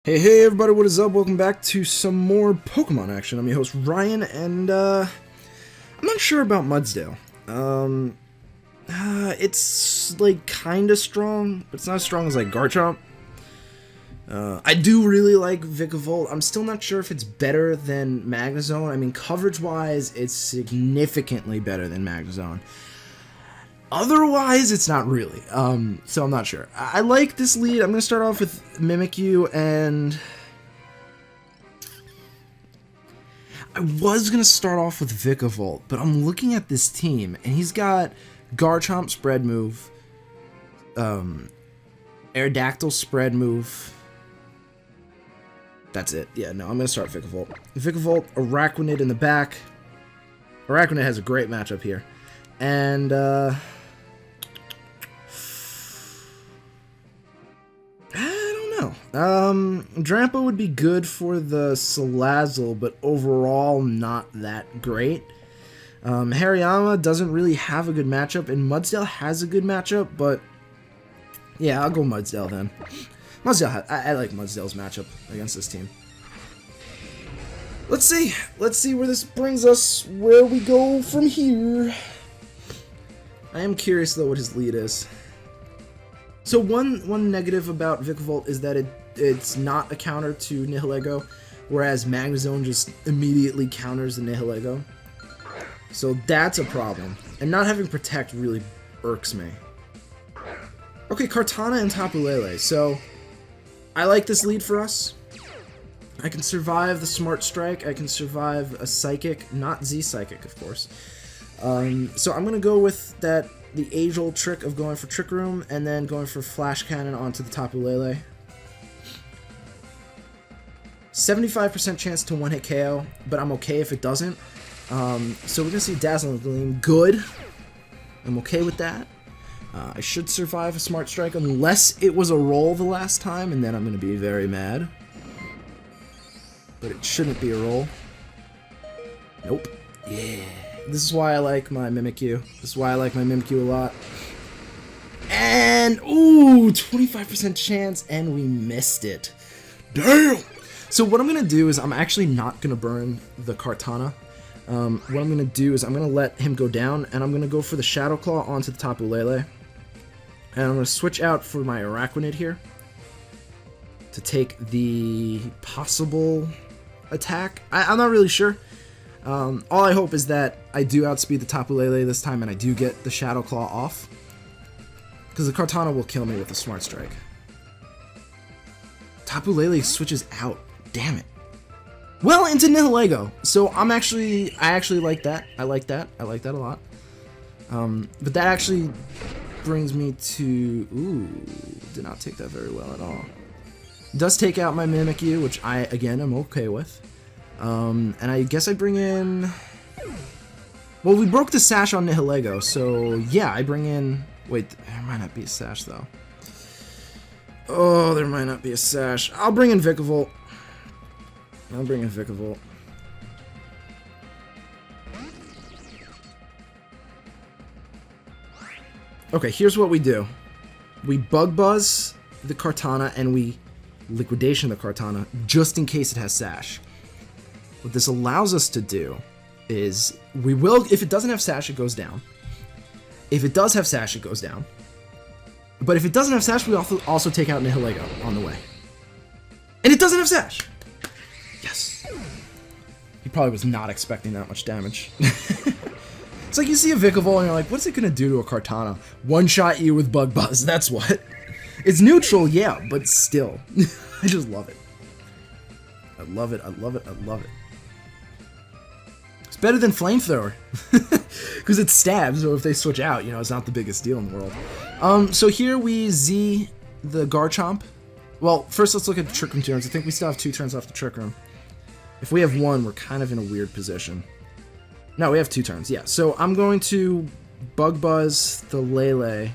Hey everybody, what is up? Welcome back to some more Pokemon action. I'm your host Ryan, and I'm not sure about Mudsdale. It's like kinda strong, but it's not as strong as like Garchomp. I do really like Vikavolt. I'm still not sure if it's better than Magnezone. I mean, coverage-wise, it's significantly better than Magnezone. Otherwise, it's not really, so I'm not sure. I like this lead. I'm going to start off with Mimikyu, and I was going to start off with Vikavolt, but I'm looking at this team, and he's got Garchomp spread move, Aerodactyl spread move. That's it. Yeah, no, I'm going to start Vikavolt. Vikavolt, Araquanid in the back. Araquanid has a great matchup here. And, Drampa would be good for the Salazzle, but overall not that great. Hariyama doesn't really have a good matchup, and Mudsdale has a good matchup, but yeah, I'll go Mudsdale then. Mudsdale, I like Mudsdale's matchup against this team. Let's see where this brings us, where we go from here. I am curious though what his lead is. So one negative about Vikavolt is that it's not a counter to Nihilego, whereas Magnezone just immediately counters the Nihilego. So that's a problem. And not having Protect really irks me. Okay, Kartana and Tapu Lele. So I like this lead for us. I can survive the Smart Strike. I can survive a Psychic, not Z-Psychic, of course. So I'm going to go with the age-old trick of going for Trick Room and then going for Flash Cannon onto the Tapu Lele. 75% chance to one-hit KO, but I'm okay if it doesn't. So we're going to see Dazzling Gleam. Good. I'm okay with that. I should survive a Smart Strike unless it was a roll the last time, and then I'm going to be very mad. But it shouldn't be a roll. Nope. Yeah. This is why I like my Mimikyu. This is why I like my Mimikyu a lot. And, ooh, 25% chance, and we missed it. Damn! So what I'm going to do is I'm actually not going to burn the Kartana. What I'm going to do is I'm going to let him go down, and I'm going to go for the Shadow Claw onto the Tapu Lele. And I'm going to switch out for my Araquanid here to take the possible attack. I'm not really sure. All I hope is that I do outspeed the Tapu Lele this time and I do get the Shadow Claw off. Because the Kartana will kill me with a Smart Strike. Tapu Lele switches out. Damn it. Well, into Nihilego. So I actually like that. I like that a lot. But that actually brings me to... Ooh, did not take that very well at all. Does take out my Mimikyu, which I, again, am okay with. And I guess I bring in... Well, we broke the Sash on Nihilego, so yeah, I bring in... Wait, there might not be a Sash, though. Oh, there might not be a Sash. I'll bring in Vikavolt. Okay, here's what we do. We Bug Buzz the Kartana, and we Liquidation the Kartana, just in case it has Sash. What this allows us to do is, we will, if it doesn't have Sash, it goes down. If it does have Sash, it goes down. But if it doesn't have Sash, we also take out Nihilego on the way. And it doesn't have Sash! Yes. He probably was not expecting that much damage. It's like you see a Vikavolt and you're like, what's it gonna do to a Kartana? One-shot you with Bug Buzz, that's what. It's neutral, yeah, but still. I just love it. I love it. It's better than Flamethrower. Because it stabs, so if they switch out, you know, it's not the biggest deal in the world. So here we Z the Garchomp. Well, first let's look at the Trick Room turns. I think we still have 2 turns off the Trick Room. If we have 1, we're kind of in a weird position. No, we have 2 turns, yeah. So I'm going to Bug Buzz the Lele.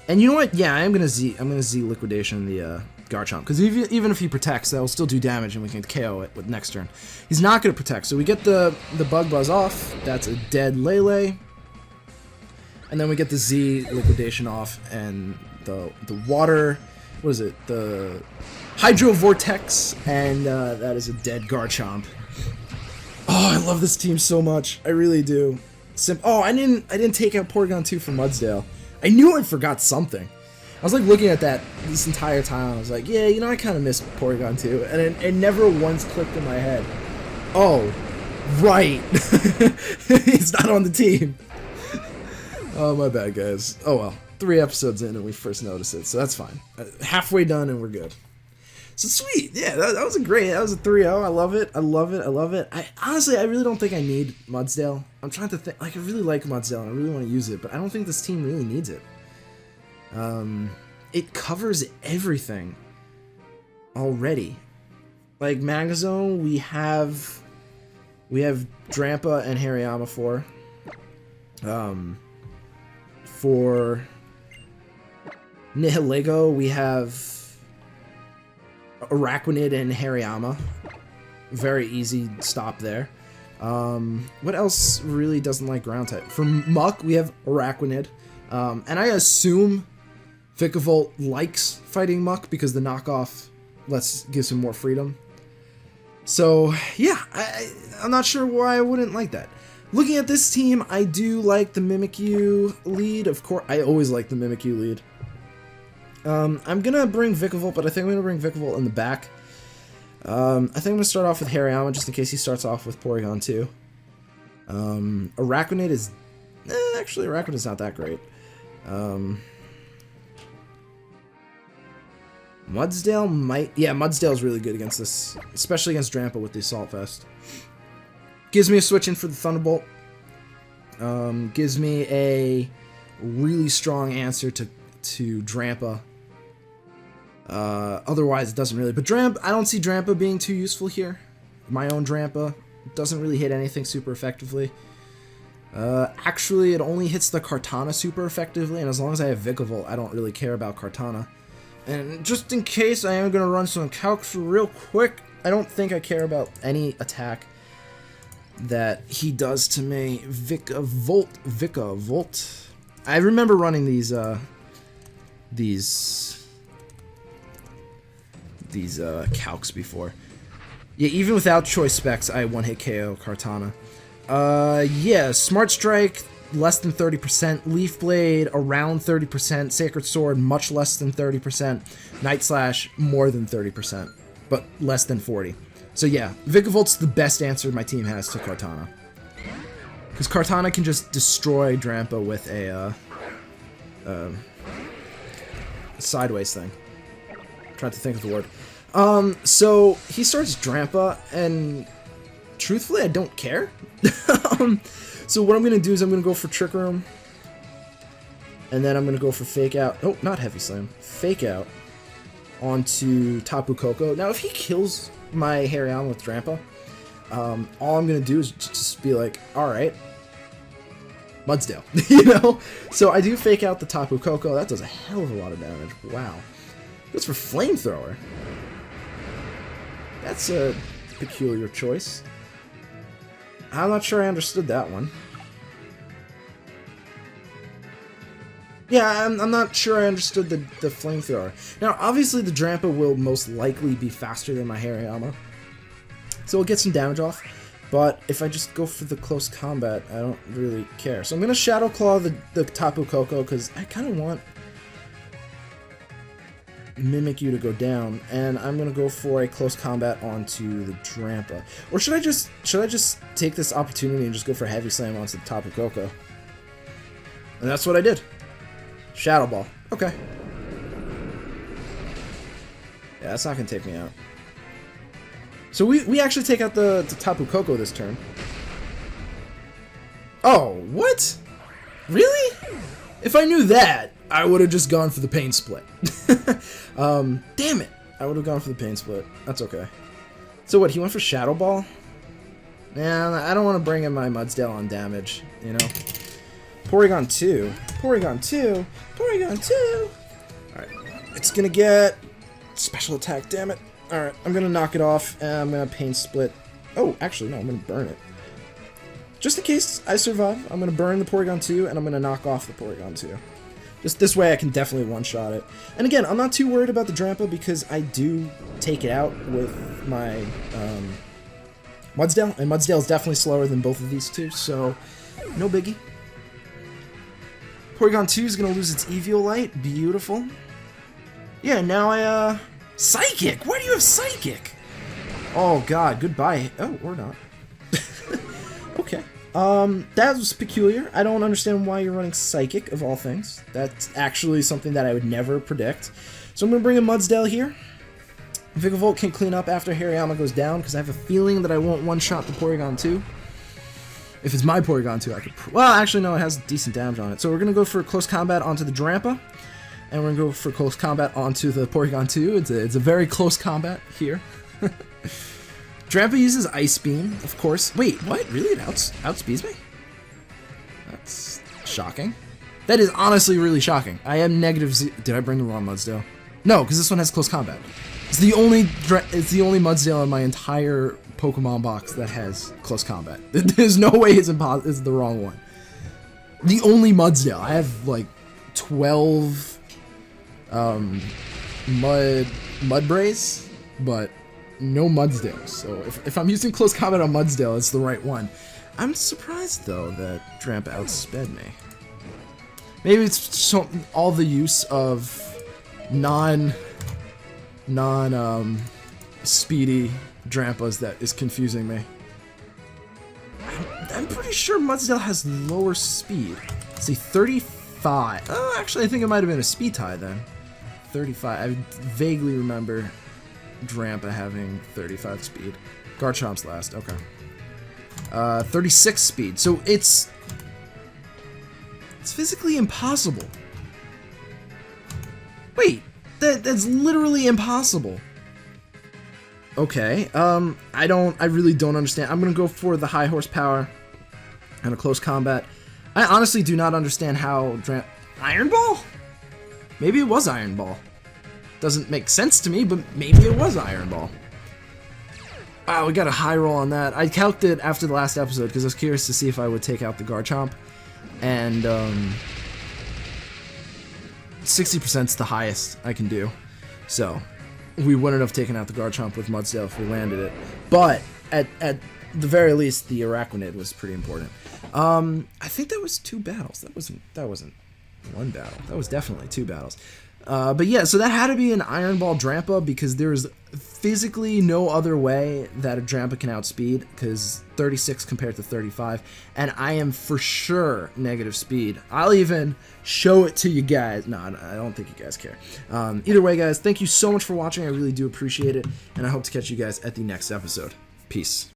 And you know what? Yeah, I'm gonna Z Liquidation the Garchomp, because even if he protects, that'll still do damage, and we can KO it with next turn. He's not gonna protect, so we get the Bug Buzz off. That's a dead Lele, and then we get the Z Liquidation off, and the water. What is it? The Hydro Vortex, and that is a dead Garchomp. Oh, I love this team so much. I really do. Oh, I didn't take out Porygon 2 from Mudsdale. I knew I forgot something. I was like looking at that this entire time. I was like, yeah, you know, I kind of miss Porygon 2, and it never once clicked in my head. Oh, right. It's not on the team. Oh, my bad, guys. Oh well, 3 episodes in and we first noticed it, so that's fine. Halfway done and we're good. So sweet, yeah, that was a 3-0. I love it, I love it, I love it. Honestly, I really don't think I need Mudsdale. I'm trying to think, like, I really like Mudsdale and I really want to use it, but I don't think this team really needs it. It covers everything already. Like Magazone, we have Drampa and Hariyama for. For Nihilego, we have Araquanid and Hariyama. Very easy stop there. What else really doesn't like ground type? For Muck, we have Araquanid. And I assume Vikavolt likes fighting Muck because the knockoff gives him more freedom. So, yeah, I'm not sure why I wouldn't like that. Looking at this team, I do like the Mimikyu lead. Of course, I always like the Mimikyu lead. I'm gonna bring Vikavolt, but I think I'm gonna bring Vikavolt in the back. I think I'm gonna start off with Hariyama just in case he starts off with Porygon 2. Araquanid is... actually, Araquanid's not that great. Mudsdale might... Yeah, Mudsdale's really good against this, especially against Drampa with the Assault Vest. Gives me a switch in for the Thunderbolt. Gives me a really strong answer to Drampa. Otherwise, it doesn't really. But I don't see Drampa being too useful here. My own Drampa doesn't really hit anything super effectively. Actually, it only hits the Kartana super effectively, and as long as I have Vikavolt, I don't really care about Kartana. And just in case, I am going to run some calcs real quick. I don't think I care about any attack that he does to me. Vikavolt. I remember running these calcs before. Yeah, even without choice specs, I one-hit KO Kartana. Yeah, Smart Strike, less than 30%. Leaf Blade, around 30%. Sacred Sword, much less than 30%. Night Slash, more than 30%, but less than 40%. So yeah, Vikavolt's the best answer my team has to Kartana. Because Kartana can just destroy Drampa with a sideways thing. Tried to think of the word. So he starts Drampa, and truthfully, I don't care. So what I'm gonna do is I'm gonna go for Trick Room, and then I'm gonna go for Fake Out. Oh, not Heavy Slam. Fake Out onto Tapu Koko. Now, if he kills my Hariyama with Drampa, all I'm gonna do is just be like, all right, Mudsdale, you know. So I do Fake Out the Tapu Koko. That does a hell of a lot of damage. Wow. Goes for Flamethrower. That's a peculiar choice. I'm not sure I understood that one. Yeah, I'm not sure I understood the Flamethrower. Now, obviously, the Drampa will most likely be faster than my Hariyama, so we'll get some damage off. But if I just go for the close combat, I don't really care. So I'm going to Shadow Claw the Tapu Koko, because I kind of want Mimikyu to go down, and I'm gonna go for a close combat onto the Drampa. Or should I just take this opportunity and just go for Heavy Slam onto the Tapu Koko? And that's what I did. Shadow Ball. Okay. Yeah, that's not gonna take me out. So we actually take out the Tapu Koko this turn. Oh, what? Really? If I knew that, I would have just gone for the Pain Split. Damn it! I would have gone for the Pain Split. That's okay. So what, he went for Shadow Ball? Nah, I don't want to bring in my Mudsdale on damage, you know? Porygon 2. Porygon 2. Porygon 2! Alright. It's gonna get special attack, damn it. Alright, I'm gonna knock it off, and I'm gonna Pain Split. Oh, actually, no, I'm gonna burn it. Just in case I survive, I'm gonna burn the Porygon 2, and I'm gonna knock off the Porygon 2. This way I can definitely one-shot it. And again, I'm not too worried about the Drampa because I do take it out with my Mudsdale, and Mudsdale is definitely slower than both of these two, so no biggie. Porygon 2 is going to lose its Eviolite. Beautiful. Yeah, now I, Psychic! Why do you have Psychic? Oh god, goodbye. Oh, or not. Okay. That was peculiar. I don't understand why you're running Psychic, of all things. That's actually something that I would never predict. So I'm going to bring in Mudsdale here. Vikavolt can clean up after Hariyama goes down, because I have a feeling that I won't one-shot the Porygon 2. If it's my Porygon 2, I could... Well, actually, no, it has decent damage on it. So we're going to go for close combat onto the Drampa. And we're going to go for close combat onto the Porygon 2. It's a very close combat here. Drampa uses Ice Beam, of course. Wait, what? Really? It outspeeds me? That's shocking. That is honestly really shocking. I am negative Z... Did I bring the wrong Mudsdale? No, because this one has close combat. It's the only Mudsdale in my entire Pokemon box that has close combat. There's no way it's the wrong one. The only Mudsdale. I have like 12 Mudbrays, but no Mudsdale. So if I'm using close combat on Mudsdale, it's the right one. I'm surprised though that Drampa outsped me. Maybe it's all the use of speedy Drampas that is confusing me. I'm pretty sure Mudsdale has lower speed. Let's see, 35. Oh, actually, I think it might have been a speed tie then. 35. I vaguely remember Drampa having 35 speed. Garchomp's last. Okay. 36 speed. So it's physically impossible. Wait, that's literally impossible. Okay, I really don't understand. I'm gonna go for the high horsepower and a close combat. I honestly do not understand how Iron Ball? Maybe it was Iron Ball. Doesn't make sense to me, but maybe it was Iron Ball. Wow, we got a high roll on that. I calced it after the last episode because I was curious to see if I would take out the Garchomp. And 60% is the highest I can do. So we wouldn't have taken out the Garchomp with Mudsdale if we landed it. But at the very least, the Araquanid was pretty important. I think that was 2 battles. That wasn't 1 battle. That was definitely 2 battles. But yeah, so that had to be an Iron Ball Drampa because there is physically no other way that a Drampa can outspeed because 36 compared to 35, and I am for sure negative speed. I'll even show it to you guys. No, I don't think you guys care. Either way, guys, thank you so much for watching. I really do appreciate it, and I hope to catch you guys at the next episode. Peace.